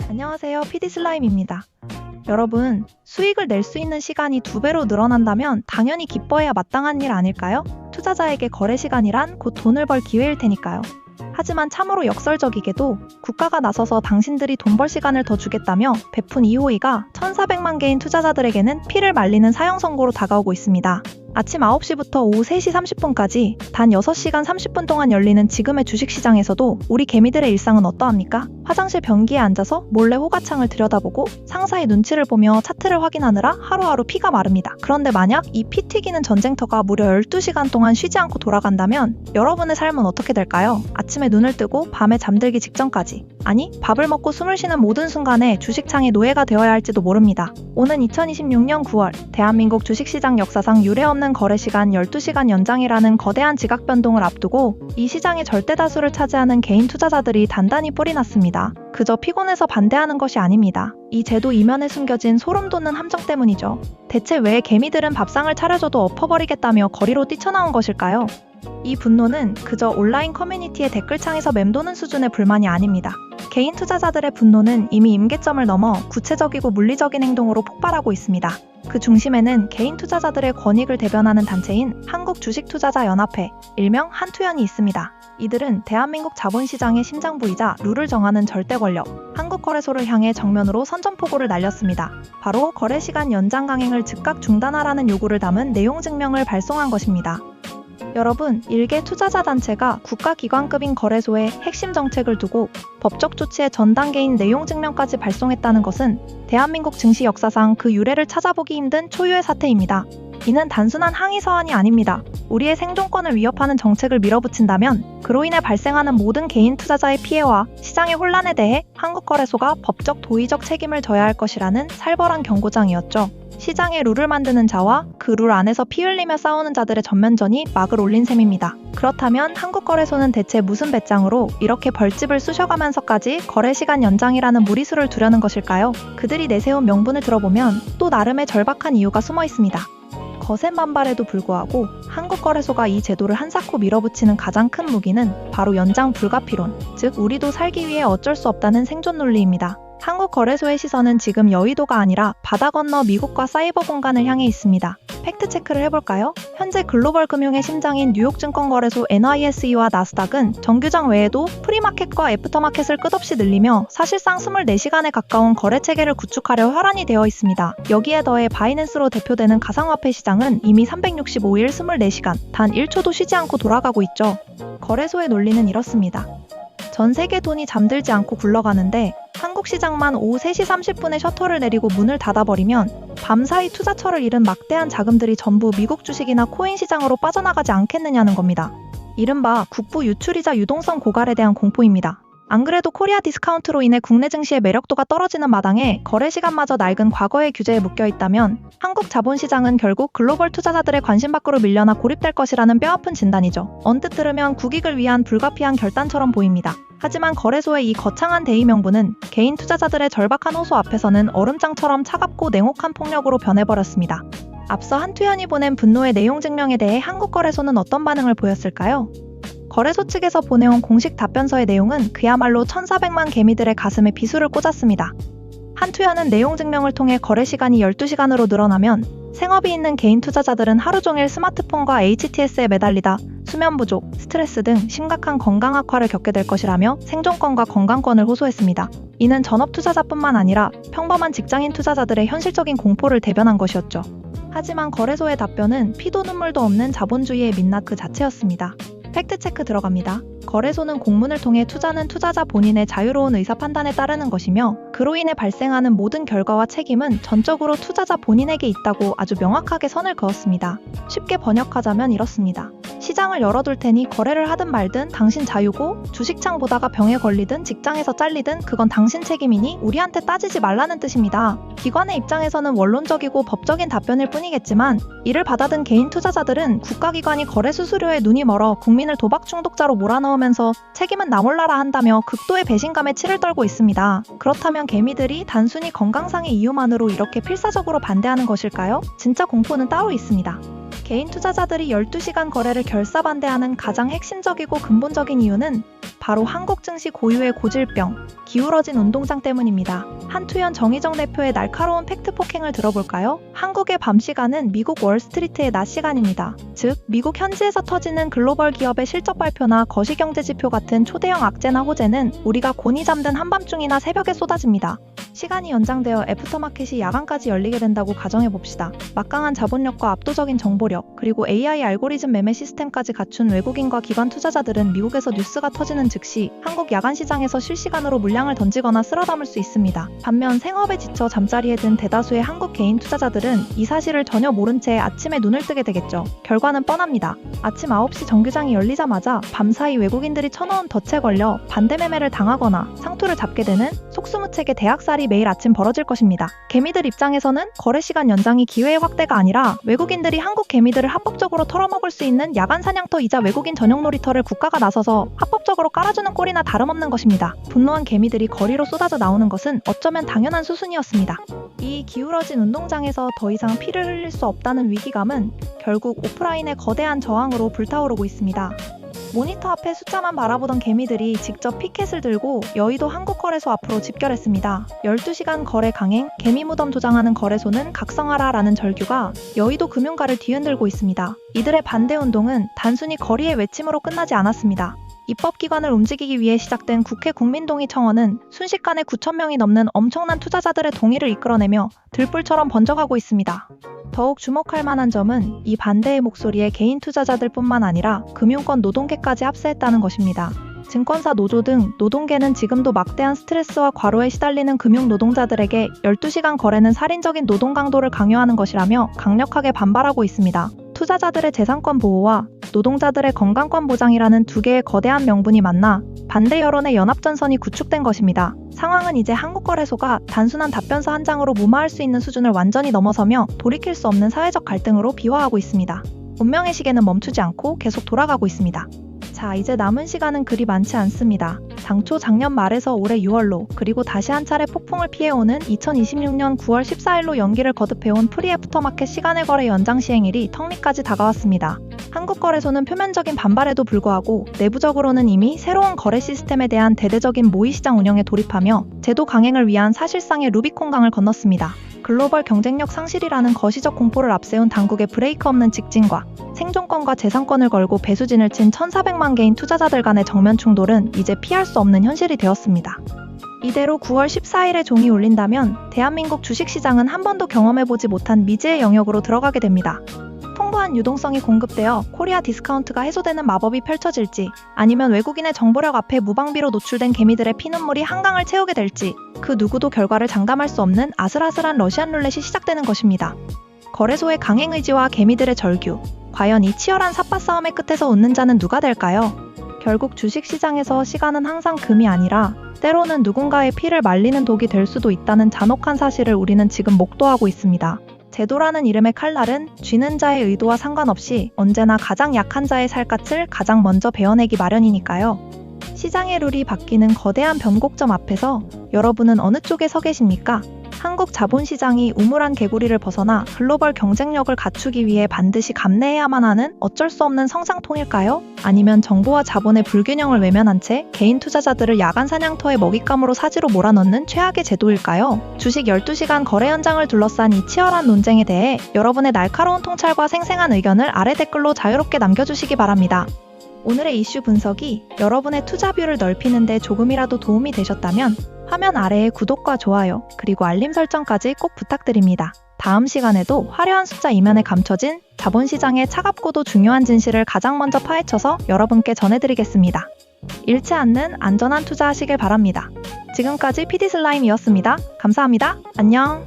안녕하세요. PD슬라임입니다. 여러분, 수익을 낼 수 있는 시간이 2배로 늘어난다면 당연히 기뻐해야 마땅한 일 아닐까요? 투자자에게 거래 시간이란 곧 돈을 벌 기회일 테니까요. 하지만 참으로 역설적이게도 국가가 나서서 당신들이 돈 벌 시간을 더 주겠다며 베푼 이 호의가 1,400만 개인 투자자들에게는 피를 말리는 사형 선고로 다가오고 있습니다. 아침 9시부터 오후 3시 30분까지 단 6시간 30분 동안 열리는 지금의 주식시장에서도 우리 개미들의 일상은 어떠합니까? 화장실 변기에 앉아서 몰래 호가창을 들여다보고 상사의 눈치를 보며 차트를 확인하느라 하루하루 피가 마릅니다. 그런데 만약 이 피 튀기는 전쟁터가 무려 12시간 동안 쉬지 않고 돌아간다면 여러분의 삶은 어떻게 될까요? 아침에 눈을 뜨고 밤에 잠들기 직전까지, 아니 밥을 먹고 숨을 쉬는 모든 순간에 주식창의 노예가 되어야 할지도 모릅니다. 오는 2026년 9월 대한민국 주식시장 역사상 유례없는 거래시간 12시간 연장이라는 거대한 지각 변동을 앞두고 이 시장의 절대다수를 차지하는 개인 투자자들이 단단히 뿔이 났습니다. 그저 피곤해서 반대하는 것이 아닙니다. 이 제도 이면에 숨겨진 소름 돋는 함정 때문이죠. 대체 왜 개미들은 밥상을 차려줘도 엎어버리겠다며 거리로 뛰쳐나온 것일까요? 이 분노는 그저 온라인 커뮤니티의 댓글창에서 맴도는 수준의 불만이 아닙니다. 개인 투자자들의 분노는 이미 임계점을 넘어 구체적이고 물리적인 행동으로 폭발하고 있습니다. 그 중심에는 개인 투자자들의 권익을 대변하는 단체인 한국주식투자자연합회, 일명 한투연이 있습니다. 이들은 대한민국 자본시장의 심장부이자 룰을 정하는 절대 권력, 한국거래소를 향해 정면으로 선전포고를 날렸습니다. 바로 거래시간 연장 강행을 즉각 중단하라는 요구를 담은 내용 증명을 발송한 것입니다. 여러분, 일개 투자자 단체가 국가기관급인 거래소에 핵심 정책을 두고 법적 조치의 전 단계인 내용 증명까지 발송했다는 것은 대한민국 증시 역사상 그 유례를 찾아보기 힘든 초유의 사태입니다. 이는 단순한 항의 서한이 아닙니다. 우리의 생존권을 위협하는 정책을 밀어붙인다면 그로 인해 발생하는 모든 개인 투자자의 피해와 시장의 혼란에 대해 한국거래소가 법적 도의적 책임을 져야 할 것이라는 살벌한 경고장이었죠. 시장의 룰을 만드는 자와 그 룰 안에서 피 흘리며 싸우는 자들의 전면전이 막을 올린 셈입니다. 그렇다면 한국거래소는 대체 무슨 배짱으로 이렇게 벌집을 쑤셔가면서까지 거래시간 연장이라는 무리수를 두려는 것일까요? 그들이 내세운 명분을 들어보면 또 나름의 절박한 이유가 숨어 있습니다. 거센 반발에도 불구하고 한국거래소가 이 제도를 한사코 밀어붙이는 가장 큰 무기는 바로 연장 불가피론, 즉 우리도 살기 위해 어쩔 수 없다는 생존 논리입니다. 한국거래소의 시선은 지금 여의도가 아니라 바다 건너 미국과 사이버 공간을 향해 있습니다. 팩트체크를 해볼까요? 현재 글로벌 금융의 심장인 뉴욕증권거래소 NYSE와 나스닥은 정규장 외에도 프리마켓과 애프터마켓을 끝없이 늘리며 사실상 24시간에 가까운 거래체계를 구축하려 혈안이 되어 있습니다. 여기에 더해 바이낸스로 대표되는 가상화폐 시장은 이미 365일 24시간, 단 1초도 쉬지 않고 돌아가고 있죠. 거래소의 논리는 이렇습니다. 전 세계 돈이 잠들지 않고 굴러가는데 한국 시장만 오후 3시 30분에 셔터를 내리고 문을 닫아버리면 밤사이 투자처를 잃은 막대한 자금들이 전부 미국 주식이나 코인 시장으로 빠져나가지 않겠느냐는 겁니다. 이른바 국부 유출이자 유동성 고갈에 대한 공포입니다. 안 그래도 코리아 디스카운트로 인해 국내 증시의 매력도가 떨어지는 마당에 거래 시간마저 낡은 과거의 규제에 묶여있다면 한국 자본시장은 결국 글로벌 투자자들의 관심 밖으로 밀려나 고립될 것이라는 뼈아픈 진단이죠. 언뜻 들으면 국익을 위한 불가피한 결단처럼 보입니다. 하지만 거래소의 이 거창한 대의 명분은 개인 투자자들의 절박한 호소 앞에서는 얼음장처럼 차갑고 냉혹한 폭력으로 변해버렸습니다. 앞서 한투연이 보낸 분노의 내용 증명에 대해 한국거래소는 어떤 반응을 보였을까요? 거래소 측에서 보내온 공식 답변서의 내용은 그야말로 1,400만 개미들의 가슴에 비수를 꽂았습니다. 한투연은 내용 증명을 통해 거래 시간이 12시간으로 늘어나면 생업이 있는 개인 투자자들은 하루 종일 스마트폰과 HTS에 매달리다 수면 부족, 스트레스 등 심각한 건강 악화를 겪게 될 것이라며 생존권과 건강권을 호소했습니다. 이는 전업 투자자뿐만 아니라 평범한 직장인 투자자들의 현실적인 공포를 대변한 것이었죠. 하지만 거래소의 답변은 피도 눈물도 없는 자본주의의 민낯 그 자체였습니다. 팩트체크 들어갑니다. 거래소는 공문을 통해 투자는 투자자 본인의 자유로운 의사 판단에 따르는 것이며 그로 인해 발생하는 모든 결과와 책임은 전적으로 투자자 본인에게 있다고 아주 명확하게 선을 그었습니다. 쉽게 번역하자면 이렇습니다. 시장을 열어둘 테니 거래를 하든 말든 당신 자유고 주식창 보다가 병에 걸리든 직장에서 잘리든 그건 당신 책임이니 우리한테 따지지 말라는 뜻입니다. 기관의 입장에서는 원론적이고 법적인 답변일 뿐이겠지만 이를 받아든 개인 투자자들은 국가기관이 거래 수수료에 눈이 멀어 국민을 도박 중독자로 몰아넣으면서 책임은 나 몰라라 한다며 극도의 배신감에 치를 떨고 있습니다. 그렇다면 개미들이 단순히 건강상의 이유만으로 이렇게 필사적으로 반대하는 것일까요? 진짜 공포는 따로 있습니다. 개인 투자자들이 12시간 거래를 결사반대하는 가장 핵심적이고 근본적인 이유는 바로 한국 증시 고유의 고질병, 기울어진 운동장 때문입니다. 한투현 정의정 대표의 날카로운 팩트 폭행을 들어볼까요? 한국의 밤 시간은 미국 월스트리트의 낮 시간입니다. 즉, 미국 현지에서 터지는 글로벌 기업의 실적 발표나 거시경제 지표 같은 초대형 악재나 호재는 우리가 곤히 잠든 한밤중이나 새벽에 쏟아집니다. 시간이 연장되어 애프터마켓이 야간까지 열리게 된다고 가정해봅시다. 막강한 자본력과 압도적인 정보력, 그리고 AI 알고리즘 매매 시스템까지 갖춘 외국인과 기관 투자자들은 미국에서 뉴스가 터지는 즉시 한국 야간 시장에서 실시간으로 물량을 던지거나 쓸어담을 수 있습니다. 반면 생업에 지쳐 잠자리에 든 대다수의 한국 개인 투자자들은 이 사실을 전혀 모른 채 아침에 눈을 뜨게 되겠죠. 결과는 뻔합니다. 아침 9시 정규장이 열리자마자 밤사이 외국인들이 쳐넣은 덫에 걸려 반대 매매를 당하거나 상투를 잡게 되는 속수무책의 대학살이 매일 아침 벌어질 것입니다. 개미들 입장에서는 거래 시간 연장이 기회의 확대가 아니라 외국인들이 한국 개미들을 합법적으로 털어먹을 수 있는 야간 사냥터이자 외국인 전용 놀이터를 국가가 나서서 합법적으로 깔아주는 꼴이나 다름없는 것입니다. 분노한 개미들이 거리로 쏟아져 나오는 것은 어쩌면 당연한 수순이었습니다. 이 기울어진 운동장에서 더 이상 피를 흘릴 수 없다는 위기감은 결국 오프라인의 거대한 저항으로 불타오르고 있습니다. 모니터 앞에 숫자만 바라보던 개미들이 직접 피켓을 들고 여의도 한국거래소 앞으로 집결했습니다. 12시간 거래 강행, 개미 무덤 조장하는 거래소는 각성하라라는 절규가 여의도 금융가를 뒤흔들고 있습니다. 이들의 반대 운동은 단순히 거리의 외침으로 끝나지 않았습니다. 입법기관을 움직이기 위해 시작된 국회 국민동의 청원은 순식간에 9,000명이 넘는 엄청난 투자자들의 동의를 이끌어내며 들불처럼 번져가고 있습니다. 더욱 주목할 만한 점은 이 반대의 목소리에 개인 투자자들뿐만 아니라 금융권 노동계까지 합세했다는 것입니다. 증권사 노조 등 노동계는 지금도 막대한 스트레스와 과로에 시달리는 금융 노동자들에게 12시간 거래는 살인적인 노동 강도를 강요하는 것이라며 강력하게 반발하고 있습니다. 투자자들의 재산권 보호와 노동자들의 건강권 보장이라는 두 개의 거대한 명분이 만나 반대 여론의 연합전선이 구축된 것입니다. 상황은 이제 한국거래소가 단순한 답변서 한 장으로 무마할 수 있는 수준을 완전히 넘어서며 돌이킬 수 없는 사회적 갈등으로 비화하고 있습니다. 운명의 시계는 멈추지 않고 계속 돌아가고 있습니다. 자, 이제 남은 시간은 그리 많지 않습니다. 당초 작년 말에서 올해 6월로 그리고 다시 한 차례 폭풍을 피해오는 2026년 9월 14일로 연기를 거듭해온 프리애프터마켓 시간의 거래 연장 시행일이 턱밑까지 다가왔습니다. 한국거래소는 표면적인 반발에도 불구하고 내부적으로는 이미 새로운 거래 시스템에 대한 대대적인 모의시장 운영에 돌입하며 제도 강행을 위한 사실상의 루비콘강을 건넜습니다. 글로벌 경쟁력 상실이라는 거시적 공포를 앞세운 당국의 브레이크 없는 직진과 생존권과 재산권을 걸고 배수진을 친 1,400만 개인 투자자들 간의 정면 충돌은 이제 피할 수 없는 현실이 되었습니다. 이대로 9월 14일에 종이 울린다면 대한민국 주식시장은 한 번도 경험해보지 못한 미지의 영역으로 들어가게 됩니다. 풍부한 유동성이 공급되어 코리아 디스카운트가 해소되는 마법이 펼쳐질지, 아니면 외국인의 정보력 앞에 무방비로 노출된 개미들의 피눈물이 한강을 채우게 될지, 그 누구도 결과를 장담할 수 없는 아슬아슬한 러시안 룰렛이 시작되는 것입니다. 거래소의 강행 의지와 개미들의 절규, 과연 이 치열한 삿바 싸움의 끝에서 웃는 자는 누가 될까요? 결국 주식시장에서 시간은 항상 금이 아니라 때로는 누군가의 피를 말리는 독이 될 수도 있다는 잔혹한 사실을 우리는 지금 목도하고 있습니다. 제도라는 이름의 칼날은 쥐는 자의 의도와 상관없이 언제나 가장 약한 자의 살갗을 가장 먼저 베어내기 마련이니까요. 시장의 룰이 바뀌는 거대한 변곡점 앞에서 여러분은 어느 쪽에 서 계십니까? 한국 자본시장이 우물한 개구리를 벗어나 글로벌 경쟁력을 갖추기 위해 반드시 감내해야만 하는 어쩔 수 없는 성장통일까요? 아니면 정보와 자본의 불균형을 외면한 채 개인 투자자들을 야간 사냥터의 먹잇감으로 사지로 몰아넣는 최악의 제도일까요? 주식 12시간 거래 현장을 둘러싼 이 치열한 논쟁에 대해 여러분의 날카로운 통찰과 생생한 의견을 아래 댓글로 자유롭게 남겨주시기 바랍니다. 오늘의 이슈 분석이 여러분의 투자뷰를 넓히는 데 조금이라도 도움이 되셨다면 화면 아래에 구독과 좋아요, 그리고 알림 설정까지 꼭 부탁드립니다. 다음 시간에도 화려한 숫자 이면에 감춰진 자본시장의 차갑고도 중요한 진실을 가장 먼저 파헤쳐서 여러분께 전해드리겠습니다. 잃지 않는 안전한 투자하시길 바랍니다. 지금까지 PD슬라임이었습니다. 감사합니다. 안녕.